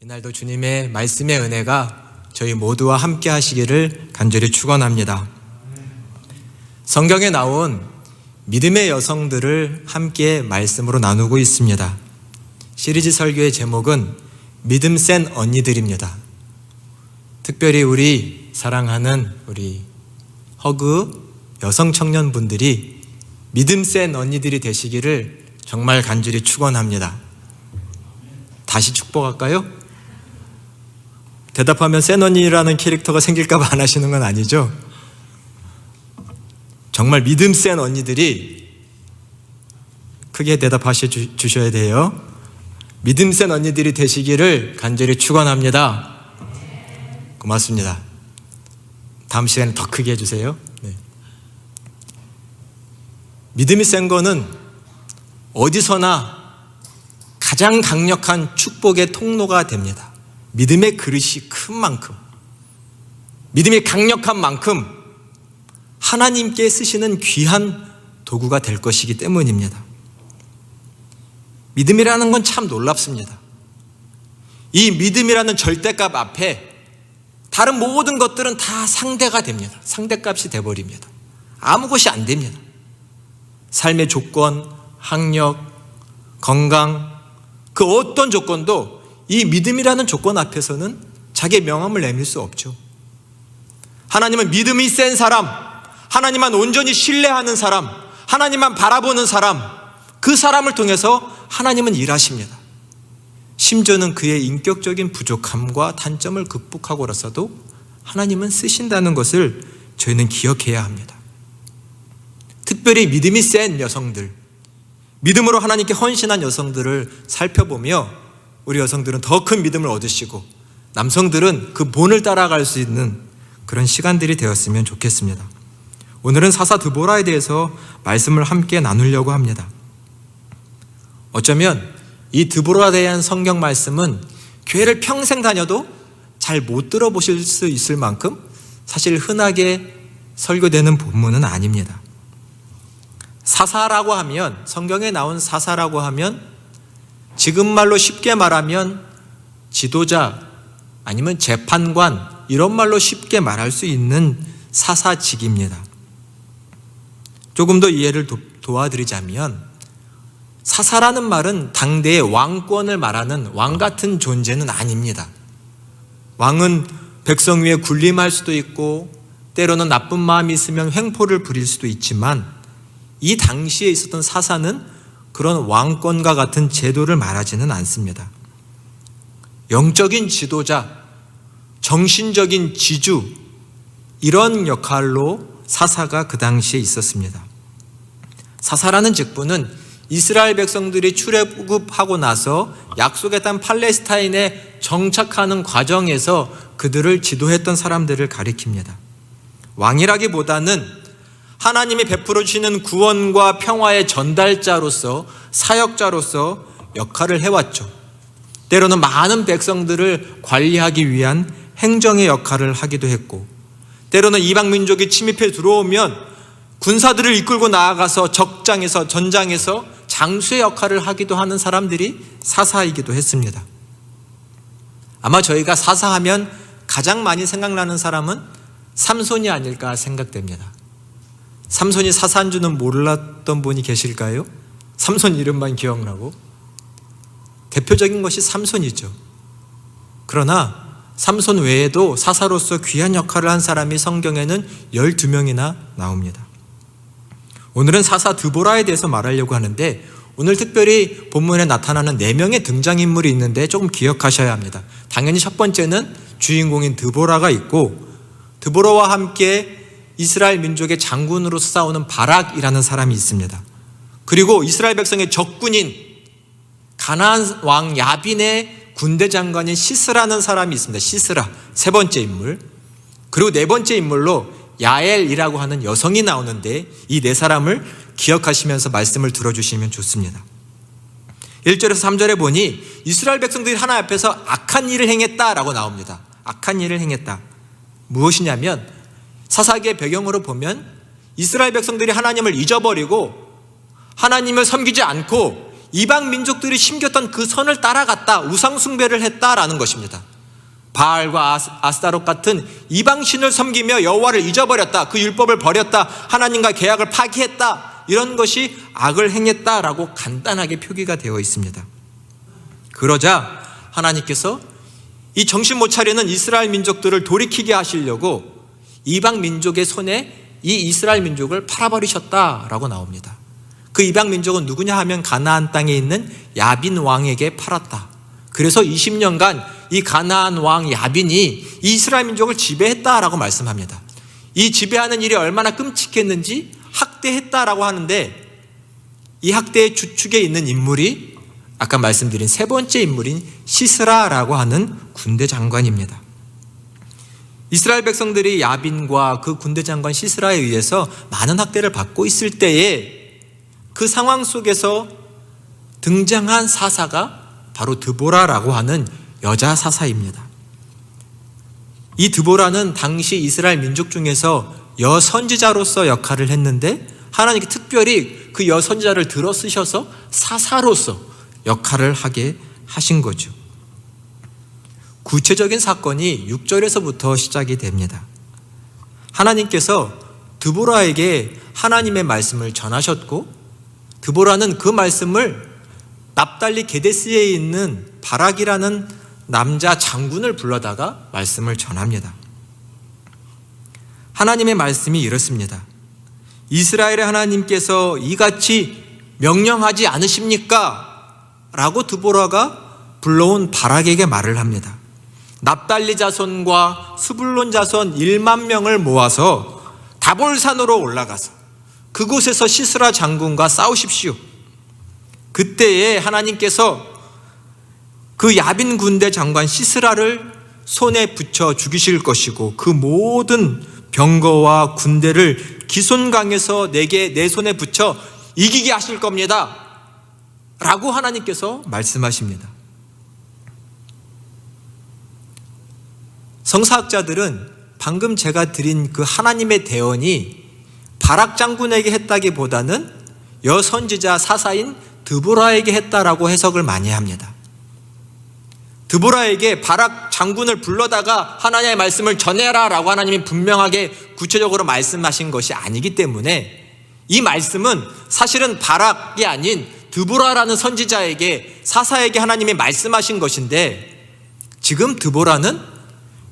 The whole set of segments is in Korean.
이날도 주님의 말씀의 은혜가 저희 모두와 함께 하시기를 간절히 축원합니다. 성경에 나온 믿음의 여성들을 함께 말씀으로 나누고 있습니다. 시리즈 설교의 제목은 믿음 센 언니들입니다. 특별히 우리 사랑하는 우리 허그 여성 청년분들이 믿음 센 언니들이 되시기를 정말 간절히 축원합니다. 다시 축복할까요? 대답하면 센 언니라는 캐릭터가 생길까 봐 안 하시는 건 아니죠? 정말 믿음 센 언니들이 크게 대답하셔 주셔야 돼요. 믿음 센 언니들이 되시기를 간절히 축원합니다. 고맙습니다. 다음 시간에 더 크게 해주세요. 네. 믿음이 센 거는 어디서나 가장 강력한 축복의 통로가 됩니다. 믿음의 그릇이 큰 만큼, 믿음이 강력한 만큼 하나님께 쓰시는 귀한 도구가 될 것이기 때문입니다. 믿음이라는 건 참 놀랍습니다. 이 믿음이라는 절대값 앞에 다른 모든 것들은 다 상대가 됩니다. 상대값이 돼버립니다. 아무 것이 안 됩니다. 삶의 조건, 학력, 건강, 그 어떤 조건도 이 믿음이라는 조건 앞에서는 자기의 명함을 내밀 수 없죠. 하나님은 믿음이 센 사람, 하나님만 온전히 신뢰하는 사람, 하나님만 바라보는 사람, 그 사람을 통해서 하나님은 일하십니다. 심지어는 그의 인격적인 부족함과 단점을 극복하고라서도 하나님은 쓰신다는 것을 저희는 기억해야 합니다. 특별히 믿음이 센 여성들, 믿음으로 하나님께 헌신한 여성들을 살펴보며 우리 여성들은 더 큰 믿음을 얻으시고 남성들은 그 본을 따라갈 수 있는 그런 시간들이 되었으면 좋겠습니다. 오늘은 사사 드보라에 대해서 말씀을 함께 나누려고 합니다. 어쩌면 이 드보라에 대한 성경 말씀은 교회를 평생 다녀도 잘 못 들어보실 수 있을 만큼 사실 흔하게 설교되는 본문은 아닙니다. 사사라고 하면, 성경에 나온 사사라고 하면 지금 말로 쉽게 말하면 지도자 아니면 재판관, 이런 말로 쉽게 말할 수 있는 사사직입니다. 조금 더 이해를 도와드리자면 사사라는 말은 당대의 왕권을 말하는 왕 같은 존재는 아닙니다. 왕은 백성 위에 군림할 수도 있고 때로는 나쁜 마음이 있으면 횡포를 부릴 수도 있지만 이 당시에 있었던 사사는 그런 왕권과 같은 제도를 말하지는 않습니다. 영적인 지도자, 정신적인 지주, 이런 역할로 사사가 그 당시에 있었습니다. 사사라는 직분은 이스라엘 백성들이 출애굽하고 나서 약속의 땅 팔레스타인에 정착하는 과정에서 그들을 지도했던 사람들을 가리킵니다. 왕이라기보다는 하나님이 베풀어 주시는 구원과 평화의 전달자로서, 사역자로서 역할을 해왔죠. 때로는 많은 백성들을 관리하기 위한 행정의 역할을 하기도 했고, 때로는 이방 민족이 침입해 들어오면 군사들을 이끌고 나아가서 적장에서, 전장에서 장수의 역할을 하기도 하는 사람들이 사사이기도 했습니다. 아마 저희가 사사하면 가장 많이 생각나는 사람은 삼손이 아닐까 생각됩니다. 삼손이 사사인 줄은 몰랐던 분이 계실까요? 삼손 이름만 기억나고 대표적인 것이 삼손이죠. 그러나 삼손 외에도 사사로서 귀한 역할을 한 사람이 성경에는 12명이나 나옵니다. 오늘은 사사 드보라에 대해서 말하려고 하는데 오늘 특별히 본문에 나타나는 4명의 등장인물이 있는데 조금 기억하셔야 합니다. 당연히 첫 번째는 주인공인 드보라가 있고, 드보라와 함께 이스라엘 민족의 장군으로 싸우는 바락이라는 사람이 있습니다. 그리고 이스라엘 백성의 적군인 가나안 왕 야빈의 군대 장관인 시스라는 사람이 있습니다. 시스라, 세 번째 인물. 그리고 네 번째 인물로 야엘이라고 하는 여성이 나오는데 이 네 사람을 기억하시면서 말씀을 들어주시면 좋습니다. 1절에서 3절에 보니 이스라엘 백성들이 하나님 앞에서 악한 일을 행했다라고 나옵니다. 악한 일을 행했다. 무엇이냐면 사사기의 배경으로 보면 이스라엘 백성들이 하나님을 잊어버리고 하나님을 섬기지 않고 이방 민족들이 심겼던 그 선을 따라갔다, 우상 숭배를 했다라는 것입니다. 바알과 아스타롯 같은 이방신을 섬기며 여호와를 잊어버렸다, 그 율법을 버렸다, 하나님과 계약을 파기했다, 이런 것이 악을 행했다라고 간단하게 표기가 되어 있습니다. 그러자 하나님께서 이 정신 못 차리는 이스라엘 민족들을 돌이키게 하시려고 이방 민족의 손에 이 이스라엘 민족을 팔아버리셨다라고 나옵니다. 그 이방 민족은 누구냐 하면 가나안 땅에 있는 야빈 왕에게 팔았다. 그래서 20년간 이 가나안 왕 야빈이 이 이스라엘 민족을 지배했다라고 말씀합니다. 이 지배하는 일이 얼마나 끔찍했는지 학대했다라고 하는데, 이 학대의 주축에 있는 인물이 아까 말씀드린 세 번째 인물인 시스라라고 하는 군대 장관입니다. 이스라엘 백성들이 야빈과 그 군대 장관 시스라에 의해서 많은 학대를 받고 있을 때에 그 상황 속에서 등장한 사사가 바로 드보라라고 하는 여자 사사입니다. 이 드보라는 당시 이스라엘 민족 중에서 여선지자로서 역할을 했는데, 하나님께 특별히 그 여선지자를 들어 쓰셔서 사사로서 역할을 하게 하신 거죠. 구체적인 사건이 6절에서부터 시작이 됩니다. 하나님께서 드보라에게 하나님의 말씀을 전하셨고, 드보라는 그 말씀을 납달리 게데스에 있는 바락이라는 남자 장군을 불러다가 말씀을 전합니다. 하나님의 말씀이 이렇습니다. 이스라엘의 하나님께서 이같이 명령하지 않으십니까? 라고 드보라가 불러온 바락에게 말을 합니다. 납달리 자손과 스불론 자손 1만 명을 모아서 다볼산으로 올라가서 그곳에서 시스라 장군과 싸우십시오. 그때에 하나님께서 그 야빈 군대 장관 시스라를 손에 붙여 죽이실 것이고, 그 모든 병거와 군대를 기손강에서 내 손에 붙여 이기게 하실 겁니다 라고 하나님께서 말씀하십니다. 성사학자들은 방금 제가 드린 그 하나님의 대언이 바락 장군에게 했다기보다는 여선지자 사사인 드보라에게 했다라고 해석을 많이 합니다. 드보라에게 바락 장군을 불러다가 하나님의 말씀을 전해라 라고 하나님이 분명하게 구체적으로 말씀하신 것이 아니기 때문에, 이 말씀은 사실은 바락이 아닌 드보라라는 선지자에게, 사사에게 하나님이 말씀하신 것인데, 지금 드보라는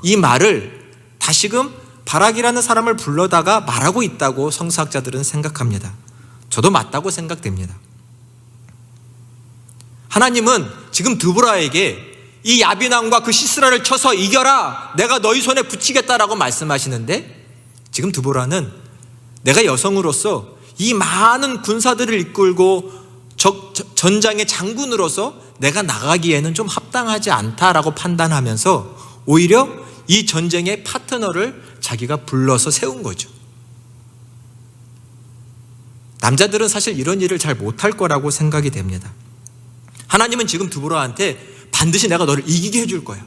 이 말을 다시금 바락이라는 사람을 불러다가 말하고 있다고 성서학자들은 생각합니다. 저도 맞다고 생각됩니다. 하나님은 지금 드보라에게 이 야빈왕과 그 시스라를 쳐서 이겨라, 내가 너희 손에 붙이겠다라고 말씀하시는데, 지금 드보라는 내가 여성으로서 이 많은 군사들을 이끌고 전장의 장군으로서 내가 나가기에는 좀 합당하지 않다라고 판단하면서 오히려 이 전쟁의 파트너를 자기가 불러서 세운 거죠. 남자들은 사실 이런 일을 잘 못할 거라고 생각이 됩니다. 하나님은 지금 드보라한테 반드시 내가 너를 이기게 해줄 거야.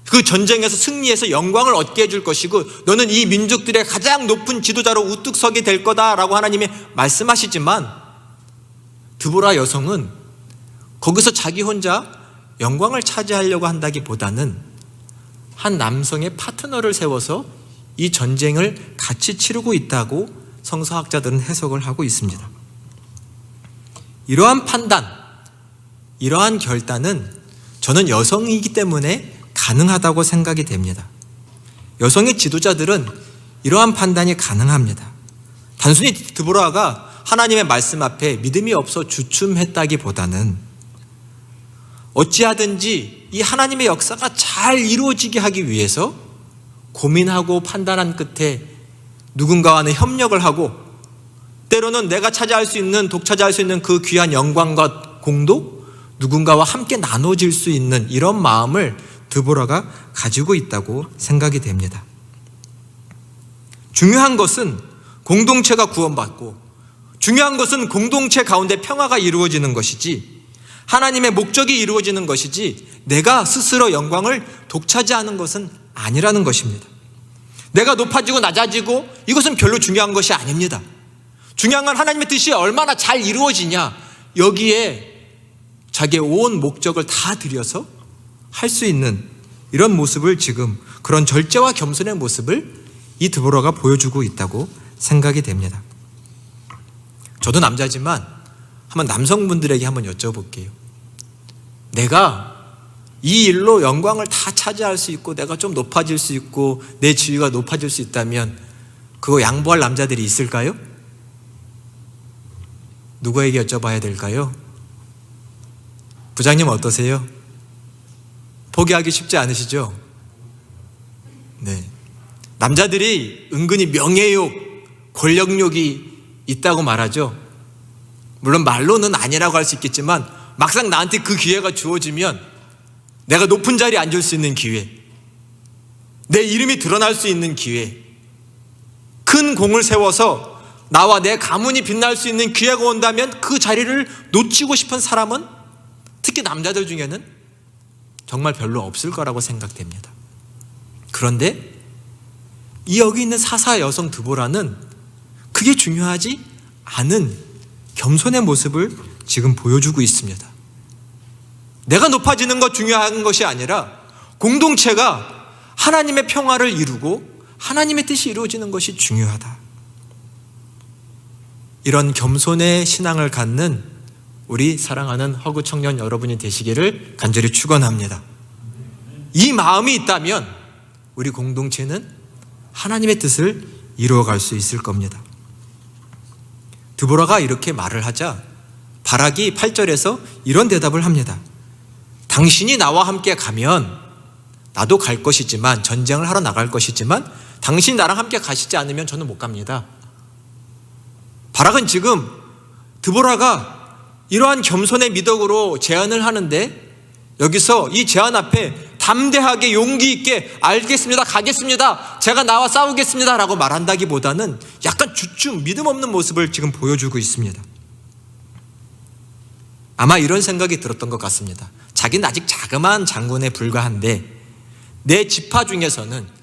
그 전쟁에서 승리해서 영광을 얻게 해줄 것이고, 너는 이 민족들의 가장 높은 지도자로 우뚝 서게 될 거다라고 하나님이 말씀하시지만, 드보라 여성은 거기서 자기 혼자 영광을 차지하려고 한다기보다는 한 남성의 파트너를 세워서 이 전쟁을 같이 치르고 있다고 성서학자들은 해석을 하고 있습니다. 이러한 판단, 이러한 결단은 저는 여성이기 때문에 가능하다고 생각이 됩니다. 여성의 지도자들은 이러한 판단이 가능합니다. 단순히 드보라가 하나님의 말씀 앞에 믿음이 없어 주춤했다기보다는 어찌하든지 이 하나님의 역사가 잘 이루어지게 하기 위해서 고민하고 판단한 끝에 누군가와는 협력을 하고, 때로는 내가 독차지할 수 있는 그 귀한 영광과 공도 누군가와 함께 나눠질 수 있는 이런 마음을 드보라가 가지고 있다고 생각이 됩니다. 중요한 것은 공동체가 구원받고, 중요한 것은 공동체 가운데 평화가 이루어지는 것이지, 하나님의 목적이 이루어지는 것이지, 내가 스스로 영광을 독차지하는 것은 아니라는 것입니다. 내가 높아지고 낮아지고 이것은 별로 중요한 것이 아닙니다. 중요한 건 하나님의 뜻이 얼마나 잘 이루어지냐, 여기에 자기의 온 목적을 다 들여서 할 수 있는 이런 모습을 지금, 그런 절제와 겸손의 모습을 이 드보라가 보여주고 있다고 생각이 됩니다. 저도 남자지만 한번 남성분들에게 한번 여쭤볼게요. 내가 이 일로 영광을 다 차지할 수 있고 내가 좀 높아질 수 있고 내 지위가 높아질 수 있다면 그거 양보할 남자들이 있을까요? 누구에게 여쭤봐야 될까요? 부장님 어떠세요? 포기하기 쉽지 않으시죠? 네. 남자들이 은근히 명예욕, 권력욕이 있다고 말하죠. 물론 말로는 아니라고 할 수 있겠지만 막상 나한테 그 기회가 주어지면 내가 높은 자리에 앉을 수 있는 기회, 내 이름이 드러날 수 있는 기회, 큰 공을 세워서 나와 내 가문이 빛날 수 있는 기회가 온다면 그 자리를 놓치고 싶은 사람은 특히 남자들 중에는 정말 별로 없을 거라고 생각됩니다. 그런데 이 여기 있는 사사 여성 드보라는 그게 중요하지 않은 겸손의 모습을 지금 보여주고 있습니다. 내가 높아지는 것 중요한 것이 아니라 공동체가 하나님의 평화를 이루고 하나님의 뜻이 이루어지는 것이 중요하다. 이런 겸손의 신앙을 갖는 우리 사랑하는 허구 청년 여러분이 되시기를 간절히 축원합니다. 이 마음이 있다면 우리 공동체는 하나님의 뜻을 이루어갈 수 있을 겁니다. 드보라가 이렇게 말을 하자 바락이 8절에서 이런 대답을 합니다. 당신이 나와 함께 가면 나도 갈 것이지만, 전쟁을 하러 나갈 것이지만 당신이 나랑 함께 가시지 않으면 저는 못 갑니다. 바락은 지금 드보라가 이러한 겸손의 미덕으로 제안을 하는데 여기서 이 제안 앞에 담대하게 용기 있게 알겠습니다, 가겠습니다, 제가 나와 싸우겠습니다 라고 말한다기보다는 약간 주춤, 믿음 없는 모습을 지금 보여주고 있습니다. 아마 이런 생각이 들었던 것 같습니다. 자기는 아직 자그마한 장군에 불과한데 내 지파 중에서는,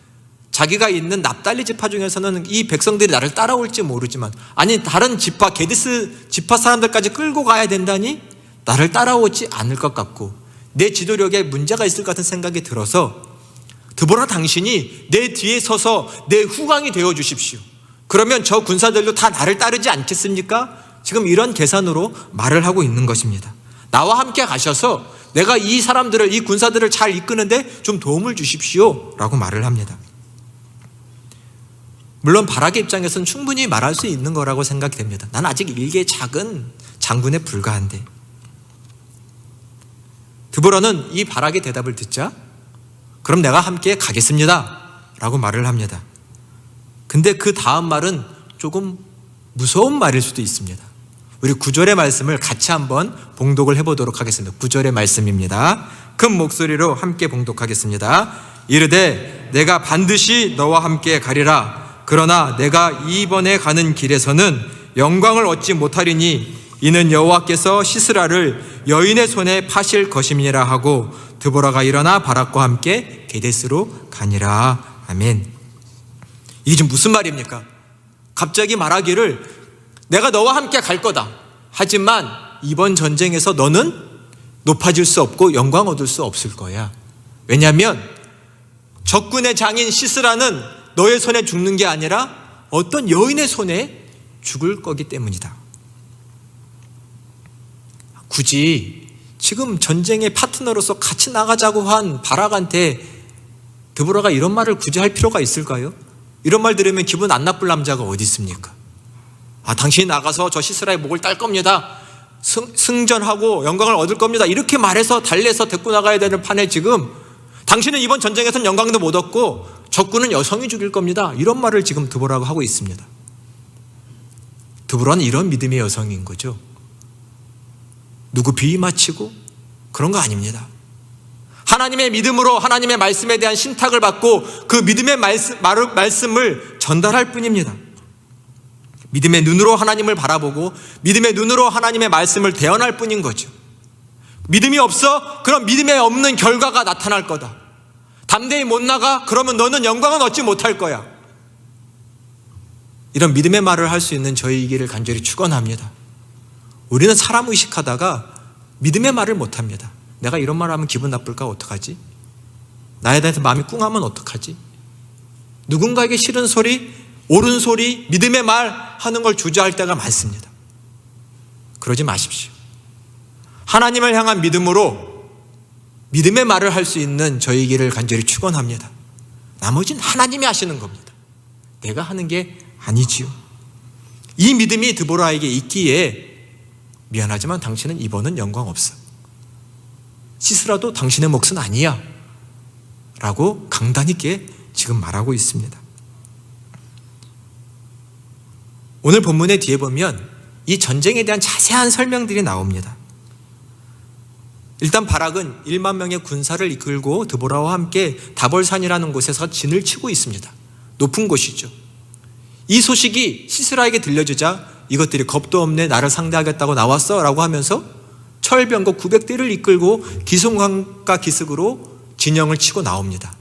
자기가 있는 납달리 지파 중에서는 이 백성들이 나를 따라올지 모르지만, 아니 다른 지파, 게드스 지파 사람들까지 끌고 가야 된다니 나를 따라오지 않을 것 같고 내 지도력에 문제가 있을 것 같은 생각이 들어서 드보라, 당신이 내 뒤에 서서 내 후광이 되어 주십시오. 그러면 저 군사들도 다 나를 따르지 않겠습니까? 지금 이런 계산으로 말을 하고 있는 것입니다. 나와 함께 가셔서 내가 이 사람들을, 이 군사들을 잘 이끄는데 좀 도움을 주십시오 라고 말을 합니다. 물론 바락의 입장에서는 충분히 말할 수 있는 거라고 생각이 됩니다. 난 아직 일개 작은 장군에 불과한데. 드보라는 이 바락의 대답을 듣자 그럼 내가 함께 가겠습니다 라고 말을 합니다. 근데 그 다음 말은 조금 무서운 말일 수도 있습니다. 우리 9절의 말씀을 같이 한번 봉독을 해보도록 하겠습니다. 9절의 말씀입니다. 큰 목소리로 함께 봉독하겠습니다. 이르되 내가 반드시 너와 함께 가리라. 그러나 내가 이번에 가는 길에서는 영광을 얻지 못하리니 이는 여호와께서 시스라를 여인의 손에 파실 것임이라 하고 드보라가 일어나 바락과 함께 게데스로 가니라. 아멘. 이게 지금 무슨 말입니까? 갑자기 말하기를 내가 너와 함께 갈 거다. 하지만 이번 전쟁에서 너는 높아질 수 없고 영광 얻을 수 없을 거야. 왜냐하면 적군의 장인 시스라는 너의 손에 죽는 게 아니라 어떤 여인의 손에 죽을 거기 때문이다. 굳이 지금 전쟁의 파트너로서 같이 나가자고 한 바락한테 드보라가 이런 말을 굳이 할 필요가 있을까요? 이런 말 들으면 기분 안 나쁠 남자가 어디 있습니까? 당신이 나가서 저 시스라의 목을 딸 겁니다. 승전하고 영광을 얻을 겁니다. 이렇게 말해서 달래서 데리고 나가야 되는 판에 지금 당신은 이번 전쟁에서는 영광도 못 얻고 적군은 여성이 죽일 겁니다. 이런 말을 지금 드보라가 하고 있습니다. 드보라는 이런 믿음의 여성인 거죠. 누구 비위 맞히고 그런 거 아닙니다. 하나님의 믿음으로 하나님의 말씀에 대한 신탁을 받고 그 믿음의 말씀을 전달할 뿐입니다. 믿음의 눈으로 하나님을 바라보고 믿음의 눈으로 하나님의 말씀을 대언할 뿐인 거죠. 믿음이 없어? 그럼 믿음에 없는 결과가 나타날 거다. 담대히 못 나가? 그러면 너는 영광은 얻지 못할 거야. 이런 믿음의 말을 할 수 있는 저희이기를 간절히 축원합니다. 우리는 사람 의식하다가 믿음의 말을 못합니다. 내가 이런 말 하면 기분 나쁠까 어떡하지? 나에 대해서 마음이 꿍하면 어떡하지? 누군가에게 싫은 소리, 옳은 소리, 믿음의 말 하는 걸 주저할 때가 많습니다. 그러지 마십시오. 하나님을 향한 믿음으로 믿음의 말을 할 수 있는 저희기를 간절히 축원합니다. 나머지는 하나님이 하시는 겁니다. 내가 하는 게 아니지요. 이 믿음이 드보라에게 있기에 미안하지만 당신은 이번은 영광 없어. 시스라도 당신의 몫은 아니야. 라고 강단 있게 지금 말하고 있습니다. 오늘 본문의 뒤에 보면 이 전쟁에 대한 자세한 설명들이 나옵니다. 일단 바락은 1만 명의 군사를 이끌고 드보라와 함께 다볼산이라는 곳에서 진을 치고 있습니다. 높은 곳이죠. 이 소식이 시스라에게 들려주자 이것들이 겁도 없네, 나를 상대하겠다고 나왔어 라고 하면서 철병거 900대를 이끌고 기송관과 기슭으로 진영을 치고 나옵니다.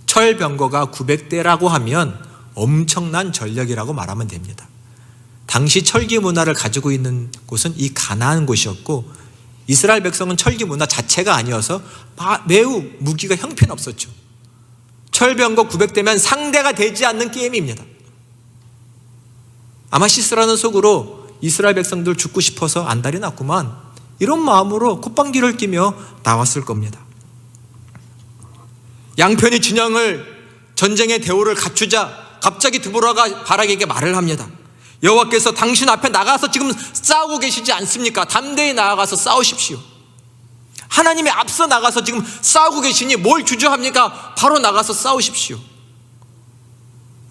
철병거가 900대라고 하면 엄청난 전력이라고 말하면 됩니다. 당시 철기 문화를 가지고 있는 곳은 이 가나안 곳이었고 이스라엘 백성은 철기 문화 자체가 아니어서 매우 무기가 형편없었죠. 철병거 900대면 상대가 되지 않는 게임입니다. 아마 시스라는 속으로 이스라엘 백성들 죽고 싶어서 안달이 났구만, 이런 마음으로 콧방귀를 끼며 나왔을 겁니다. 양편이 진영을 전쟁의 대우를 갖추자 갑자기 드보라가 바락에게 말을 합니다. 여호와께서 당신 앞에 나가서 지금 싸우고 계시지 않습니까? 담대히 나아가서 싸우십시오. 하나님이 앞서 나가서 지금 싸우고 계시니 뭘 주저합니까? 바로 나가서 싸우십시오.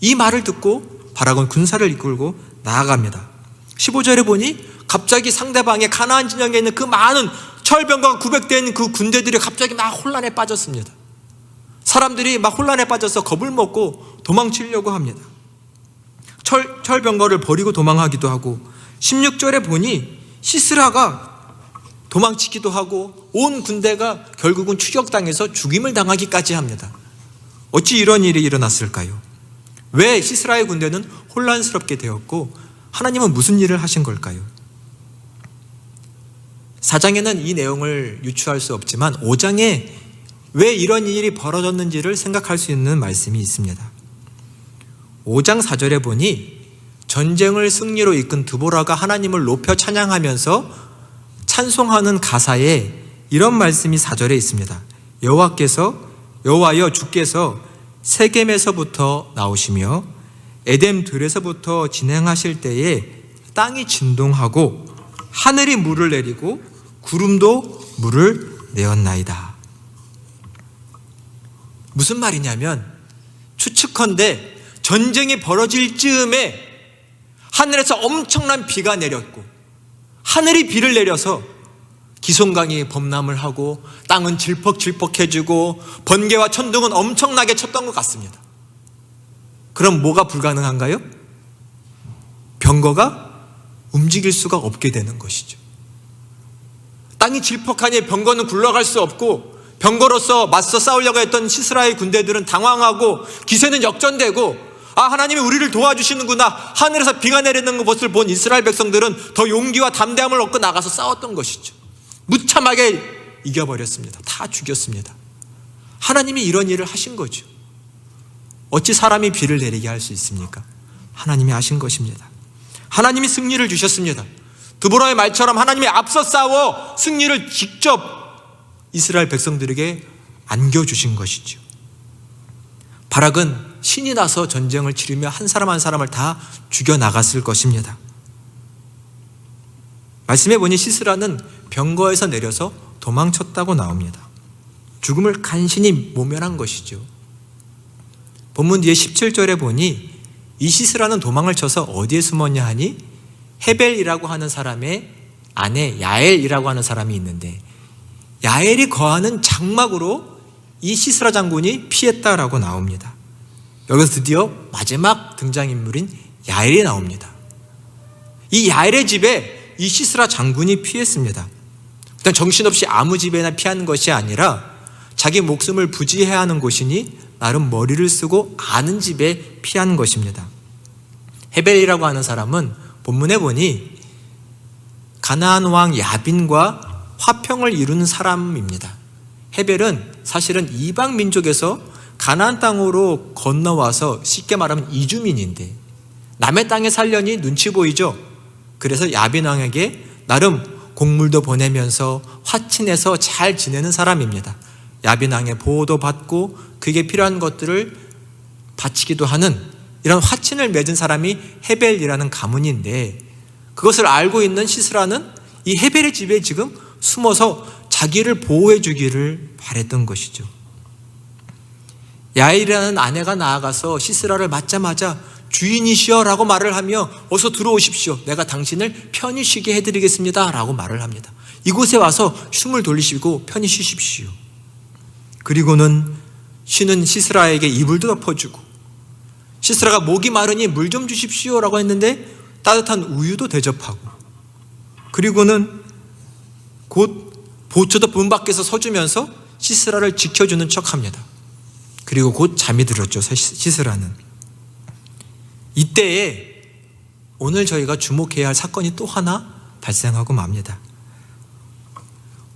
이 말을 듣고 바락은 군사를 이끌고 나아갑니다. 15절에 보니 갑자기 상대방의 가나안 진영에 있는 그 많은 철병과 900대인 그 군대들이 갑자기 막 혼란에 빠졌습니다. 사람들이 막 혼란에 빠져서 겁을 먹고 도망치려고 합니다. 철병거를 버리고 도망하기도 하고 16절에 보니 시스라가 도망치기도 하고 온 군대가 결국은 추격당해서 죽임을 당하기까지 합니다. 어찌 이런 일이 일어났을까요? 왜 시스라의 군대는 혼란스럽게 되었고 하나님은 무슨 일을 하신 걸까요? 4장에는 이 내용을 유추할 수 없지만 5장에 왜 이런 일이 벌어졌는지를 생각할 수 있는 말씀이 있습니다. 5장 4절에 보니 전쟁을 승리로 이끈 드보라가 하나님을 높여 찬양하면서 찬송하는 가사에 이런 말씀이 4절에 있습니다. 여호와여 주께서 세겜에서부터 나오시며 에덴 들에서부터 진행하실 때에 땅이 진동하고 하늘이 물을 내리고 구름도 물을 내었나이다. 무슨 말이냐면 추측컨대 전쟁이 벌어질 즈음에 하늘에서 엄청난 비가 내렸고 하늘이 비를 내려서 기송강이 범람을 하고 땅은 질퍽질퍽해지고 번개와 천둥은 엄청나게 쳤던 것 같습니다. 그럼 뭐가 불가능한가요? 병거가 움직일 수가 없게 되는 것이죠. 땅이 질퍽하니 병거는 굴러갈 수 없고 병거로서 맞서 싸우려고 했던 시스라의 군대들은 당황하고 기세는 역전되고 하나님이 우리를 도와주시는구나, 하늘에서 비가 내리는 것을 본 이스라엘 백성들은 더 용기와 담대함을 얻고 나가서 싸웠던 것이죠. 무참하게 이겨버렸습니다. 다 죽였습니다. 하나님이 이런 일을 하신 거죠. 어찌 사람이 비를 내리게 할 수 있습니까? 하나님이 하신 것입니다. 하나님이 승리를 주셨습니다. 드보라의 말처럼 하나님이 앞서 싸워 승리를 직접 이스라엘 백성들에게 안겨주신 것이죠. 바락은 신이 나서 전쟁을 치르며 한 사람 한 사람을 다 죽여나갔을 것입니다. 말씀해 보니 시스라는 병거에서 내려서 도망쳤다고 나옵니다. 죽음을 간신히 모면한 것이죠. 본문 뒤에 17절에 보니 이 시스라는 도망을 쳐서 어디에 숨었냐 하니 헤벨이라고 하는 사람의 아내 야엘이라고 하는 사람이 있는데 야엘이 거하는 장막으로 이 시스라 장군이 피했다라고 나옵니다. 여기서 드디어 마지막 등장인물인 야엘이 나옵니다. 이 야엘의 집에 이 시스라 장군이 피했습니다. 일단 정신없이 아무 집에나 피한 것이 아니라 자기 목숨을 부지해야 하는 곳이니 나름 머리를 쓰고 아는 집에 피한 것입니다. 헤벨이라고 하는 사람은 본문에 보니 가나안 왕 야빈과 화평을 이루는 사람입니다. 헤벨은 사실은 이방 민족에서 가나안 땅으로 건너와서 쉽게 말하면 이주민인데 남의 땅에 살려니 눈치 보이죠. 그래서 야빈 왕에게 나름 곡물도 보내면서 화친해서 잘 지내는 사람입니다. 야빈 왕의 보호도 받고 그게 필요한 것들을 바치기도 하는 이런 화친을 맺은 사람이 헤벨이라는 가문인데, 그것을 알고 있는 시스라는 이 헤벨의 집에 지금 숨어서 자기를 보호해 주기를 바랬던 것이죠. 야일이라는 아내가 나아가서 시스라를 맞자마자 주인이시여 라고 말을 하며 어서 들어오십시오. 내가 당신을 편히 쉬게 해드리겠습니다 라고 말을 합니다. 이곳에 와서 숨을 돌리시고 편히 쉬십시오. 그리고는 쉬는 시스라에게 이불도 덮어주고, 시스라가 목이 마르니 물 좀 주십시오 라고 했는데 따뜻한 우유도 대접하고, 그리고는 곧 보초도 문 밖에서 서주면서 시스라를 지켜주는 척합니다. 그리고 곧 잠이 들었죠. 시스라는. 이때에 오늘 저희가 주목해야 할 사건이 또 하나 발생하고 맙니다.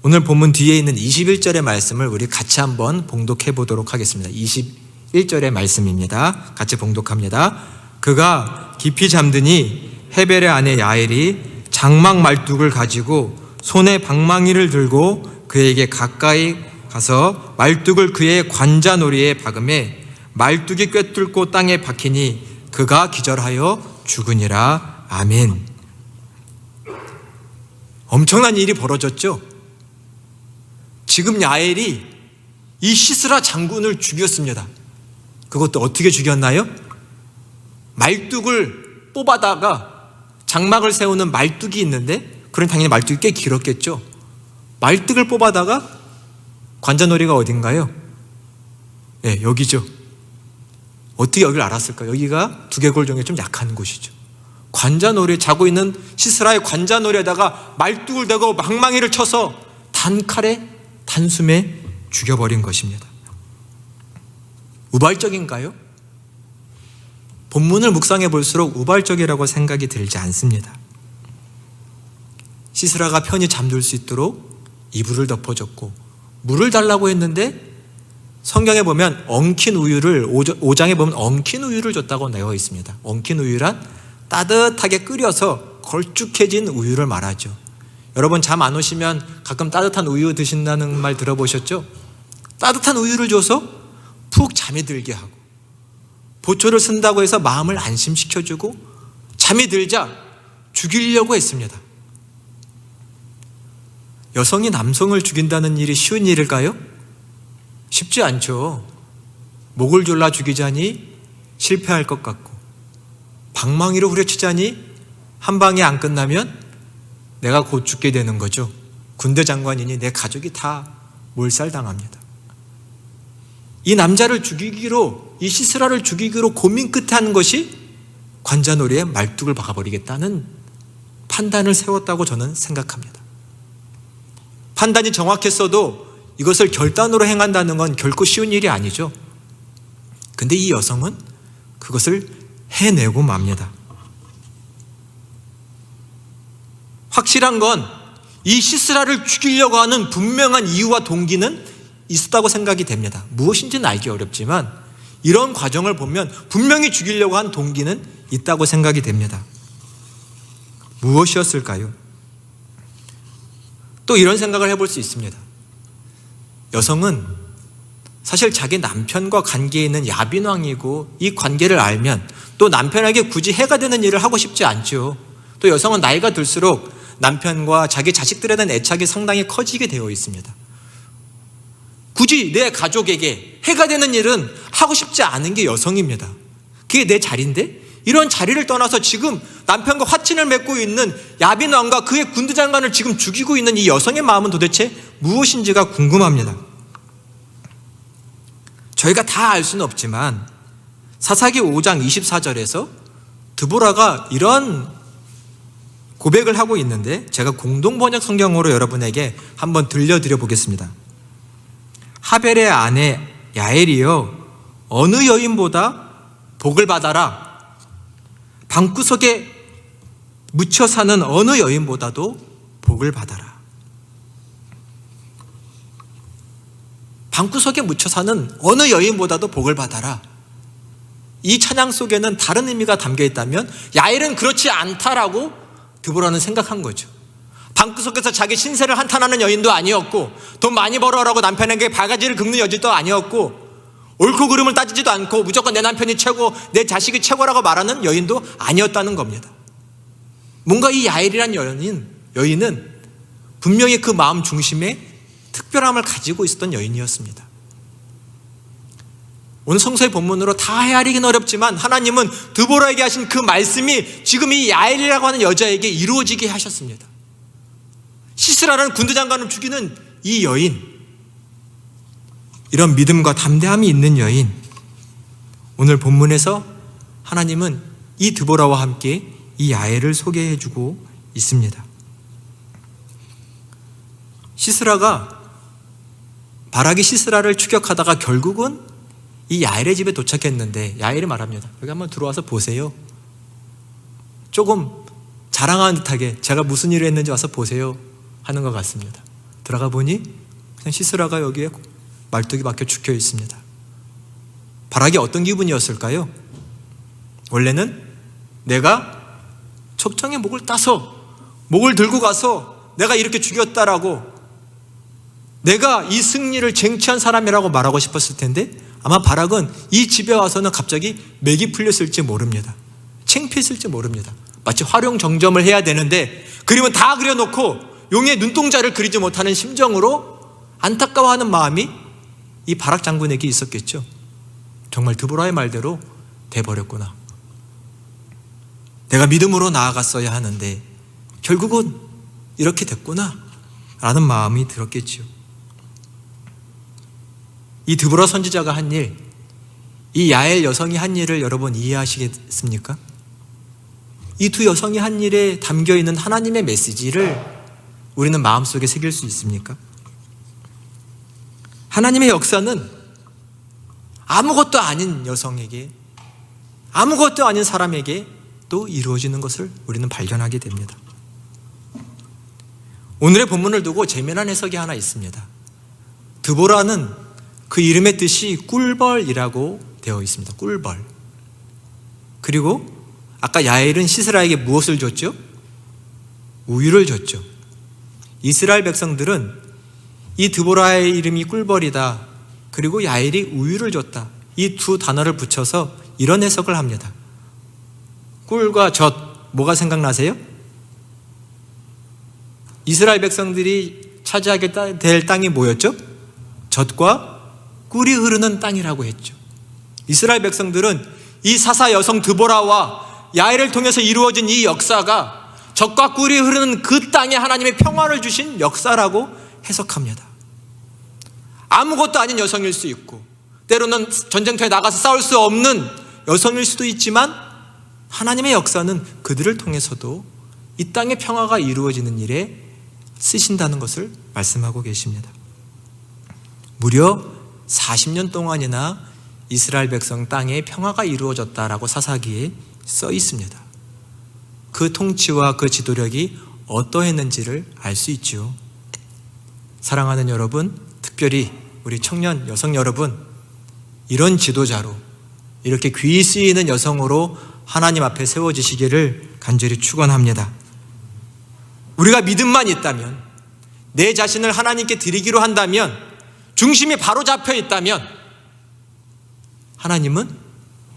오늘 본문 뒤에 있는 21절의 말씀을 우리 같이 한번 봉독해 보도록 하겠습니다. 21절의 말씀입니다. 같이 봉독합니다. 그가 깊이 잠드니 헤벨의 아내 야엘이 장막 말뚝을 가지고 손에 방망이를 들고 그에게 가까이 가서 말뚝을 그의 관자놀이에 박음에 말뚝이 꿰뚫고 땅에 박히니 그가 기절하여 죽으니라. 아멘. 엄청난 일이 벌어졌죠. 지금 야엘이 이 시스라 장군을 죽였습니다. 그것도 어떻게 죽였나요? 말뚝을 뽑아다가 장막을 세우는 말뚝이 있는데, 그럼 당연히 말뚝이 꽤 길었겠죠. 말뚝을 뽑아다가 관자놀이가 어딘가요? 네, 여기죠. 어떻게 여기를 알았을까요? 여기가 두개골 중에 좀 약한 곳이죠. 관자놀이에 자고 있는 시스라의 관자놀이에다가 말뚝을 대고 방망이를 쳐서 단칼에 단숨에 죽여버린 것입니다. 우발적인가요? 본문을 묵상해 볼수록 우발적이라고 생각이 들지 않습니다. 시스라가 편히 잠들 수 있도록 이불을 덮어줬고 물을 달라고 했는데 성경에 보면 엉킨 우유를, 5장에 보면 엉킨 우유를 줬다고 되어 있습니다. 엉킨 우유란 따뜻하게 끓여서 걸쭉해진 우유를 말하죠. 여러분 잠 안 오시면 가끔 따뜻한 우유 드신다는 말 들어보셨죠? 따뜻한 우유를 줘서 푹 잠이 들게 하고, 보초를 쓴다고 해서 마음을 안심시켜주고 잠이 들자 죽이려고 했습니다. 여성이 남성을 죽인다는 일이 쉬운 일일까요? 쉽지 않죠. 목을 졸라 죽이자니 실패할 것 같고, 방망이로 후려치자니 한 방에 안 끝나면 내가 곧 죽게 되는 거죠. 군대 장관이니 내 가족이 다 몰살당합니다. 이 남자를 죽이기로, 이 시스라를 죽이기로 고민 끝에 한 것이 관자놀이에 말뚝을 박아버리겠다는 판단을 세웠다고 저는 생각합니다. 판단이 정확했어도 이것을 결단으로 행한다는 건 결코 쉬운 일이 아니죠. 근데 이 여성은 그것을 해내고 맙니다. 확실한 건 이 시스라를 죽이려고 하는 분명한 이유와 동기는 있었다고 생각이 됩니다. 무엇인지는 알기 어렵지만 이런 과정을 보면 분명히 죽이려고 한 동기는 있다고 생각이 됩니다. 무엇이었을까요? 또 이런 생각을 해볼 수 있습니다. 여성은 사실 자기 남편과 관계에 있는 야빈 왕이고 이 관계를 알면 또 남편에게 굳이 해가 되는 일을 하고 싶지 않죠. 또 여성은 나이가 들수록 남편과 자기 자식들에 대한 애착이 상당히 커지게 되어 있습니다. 굳이 내 가족에게 해가 되는 일은 하고 싶지 않은 게 여성입니다. 그게 내 자리인데 이런 자리를 떠나서 지금 남편과 화친을 맺고 있는 야빈 왕과 그의 군대 장관을 지금 죽이고 있는 이 여성의 마음은 도대체 무엇인지가 궁금합니다. 저희가 다 알 수는 없지만 사사기 5장 24절에서 드보라가 이런 고백을 하고 있는데 제가 공동번역 성경으로 여러분에게 한번 들려드려 보겠습니다. 하벨의 아내 야엘이여, 어느 여인보다 복을 받아라. 방구석에 묻혀 사는 어느 여인보다도 복을 받아라. 방구석에 묻혀 사는 어느 여인보다도 복을 받아라. 이 찬양 속에는 다른 의미가 담겨 있다면 야엘은 그렇지 않다라고 드보라는 생각한 거죠. 방구석에서 자기 신세를 한탄하는 여인도 아니었고, 돈 많이 벌어라고 남편에게 바가지를 긁는 여인도 아니었고, 옳고 그름을 따지지도 않고 무조건 내 남편이 최고, 내 자식이 최고라고 말하는 여인도 아니었다는 겁니다. 뭔가 이 야엘이란 여인은 분명히 그 마음 중심에 특별함을 가지고 있었던 여인이었습니다. 오늘 성서의 본문으로 다 헤아리긴 어렵지만 하나님은 드보라에게 하신 그 말씀이 지금 이 야엘이라고 하는 여자에게 이루어지게 하셨습니다. 시스라라는 군대장관을 죽이는 이 여인, 이런 믿음과 담대함이 있는 여인, 오늘 본문에서 하나님은 이 드보라와 함께 이 야엘을 소개해주고 있습니다. 시스라가 바락이 시스라를 추격하다가 결국은 이 야엘의 집에 도착했는데 야엘이 말합니다. 여기 한번 들어와서 보세요. 조금 자랑하는 듯하게 제가 무슨 일을 했는지 와서 보세요 하는 것 같습니다. 들어가 보니 그냥 시스라가 여기에 말뚝이 박혀 죽혀 있습니다. 바락이 어떤 기분이었을까요? 원래는 내가 척정의 목을 따서 목을 들고 가서 내가 이렇게 죽였다라고, 내가 이 승리를 쟁취한 사람이라고 말하고 싶었을 텐데 아마 바락은 이 집에 와서는 갑자기 맥이 풀렸을지 모릅니다. 창피했을지 모릅니다. 마치 활용정점을 해야 되는데 그림은 다 그려놓고 용의 눈동자를 그리지 못하는 심정으로 안타까워하는 마음이 이 바락 장군에게 있었겠죠. 정말 드보라의 말대로 돼버렸구나. 내가 믿음으로 나아갔어야 하는데 결국은 이렇게 됐구나 라는 마음이 들었겠지요. 이 드보라 선지자가 한 일, 이 야엘 여성이 한 일을 여러분 이해하시겠습니까? 이 두 여성이 한 일에 담겨있는 하나님의 메시지를 우리는 마음속에 새길 수 있습니까? 하나님의 역사는 아무것도 아닌 여성에게, 아무것도 아닌 사람에게 또 이루어지는 것을 우리는 발견하게 됩니다. 오늘의 본문을 두고 재미난 해석이 하나 있습니다. 드보라는 그 이름의 뜻이 꿀벌이라고 되어 있습니다. 꿀벌. 그리고 아까 야엘은 시스라에게 무엇을 줬죠? 우유를 줬죠. 이스라엘 백성들은 이 드보라의 이름이 꿀벌이다, 그리고 야엘이 우유를 줬다, 이 두 단어를 붙여서 이런 해석을 합니다. 꿀과 젖, 뭐가 생각나세요? 이스라엘 백성들이 차지하게 될 땅이 뭐였죠? 젖과 꿀이 흐르는 땅이라고 했죠. 이스라엘 백성들은 이 사사 여성 드보라와 야엘을 통해서 이루어진 이 역사가 젖과 꿀이 흐르는 그 땅에 하나님의 평화를 주신 역사라고 해석합니다. 아무것도 아닌 여성일 수 있고, 때로는 전쟁터에 나가서 싸울 수 없는 여성일 수도 있지만 하나님의 역사는 그들을 통해서도 이 땅의 평화가 이루어지는 일에 쓰신다는 것을 말씀하고 계십니다. 무려 40년 동안이나 이스라엘 백성 땅에 평화가 이루어졌다라고 사사기에 써 있습니다. 그 통치와 그 지도력이 어떠했는지를 알 수 있죠. 사랑하는 여러분, 특별히 우리 청년 여성 여러분, 이런 지도자로, 이렇게 귀히 쓰이는 여성으로 하나님 앞에 세워지시기를 간절히 축원합니다. 우리가 믿음만 있다면, 내 자신을 하나님께 드리기로 한다면, 중심이 바로 잡혀 있다면 하나님은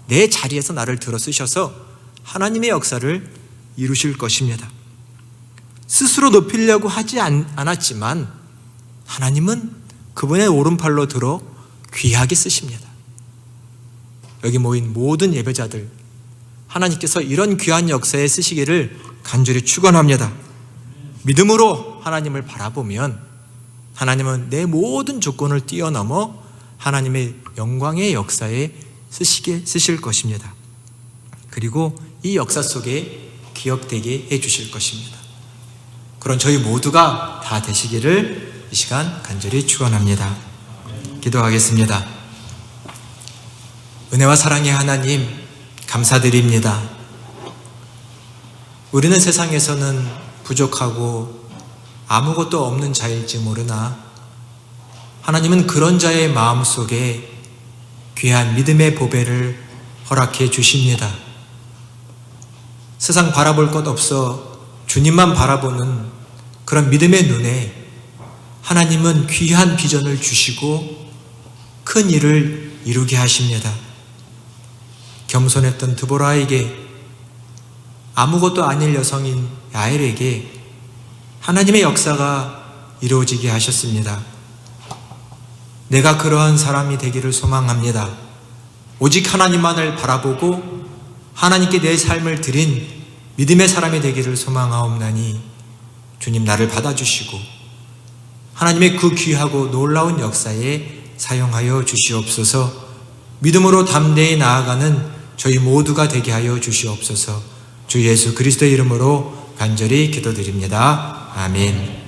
내 자리에서 나를 들어 쓰셔서 하나님의 역사를 이루실 것입니다. 스스로 높이려고 하지 않았지만 하나님은 그분의 오른팔로 들어 귀하게 쓰십니다. 여기 모인 모든 예배자들, 하나님께서 이런 귀한 역사에 쓰시기를 간절히 축원합니다. 믿음으로 하나님을 바라보면 하나님은 내 모든 조건을 뛰어넘어 하나님의 영광의 역사에 쓰실 것입니다. 그리고 이 역사 속에 기억되게 해주실 것입니다. 그런 저희 모두가 다 되시기를 이 시간 간절히 축원합니다. 기도하겠습니다. 은혜와 사랑의 하나님, 감사드립니다. 우리는 세상에서는 부족하고 아무것도 없는 자일지 모르나 하나님은 그런 자의 마음속에 귀한 믿음의 보배를 허락해 주십니다. 세상 바라볼 것 없어 주님만 바라보는 그런 믿음의 눈에 하나님은 귀한 비전을 주시고 큰 일을 이루게 하십니다. 겸손했던 드보라에게, 아무것도 아닐 여성인 야엘에게 하나님의 역사가 이루어지게 하셨습니다. 내가 그러한 사람이 되기를 소망합니다. 오직 하나님만을 바라보고 하나님께 내 삶을 드린 믿음의 사람이 되기를 소망하옵나니 주님 나를 받아주시고 하나님의 그 귀하고 놀라운 역사에 사용하여 주시옵소서. 믿음으로 담대히 나아가는 저희 모두가 되게 하여 주시옵소서. 주 예수 그리스도의 이름으로 간절히 기도드립니다. 아멘.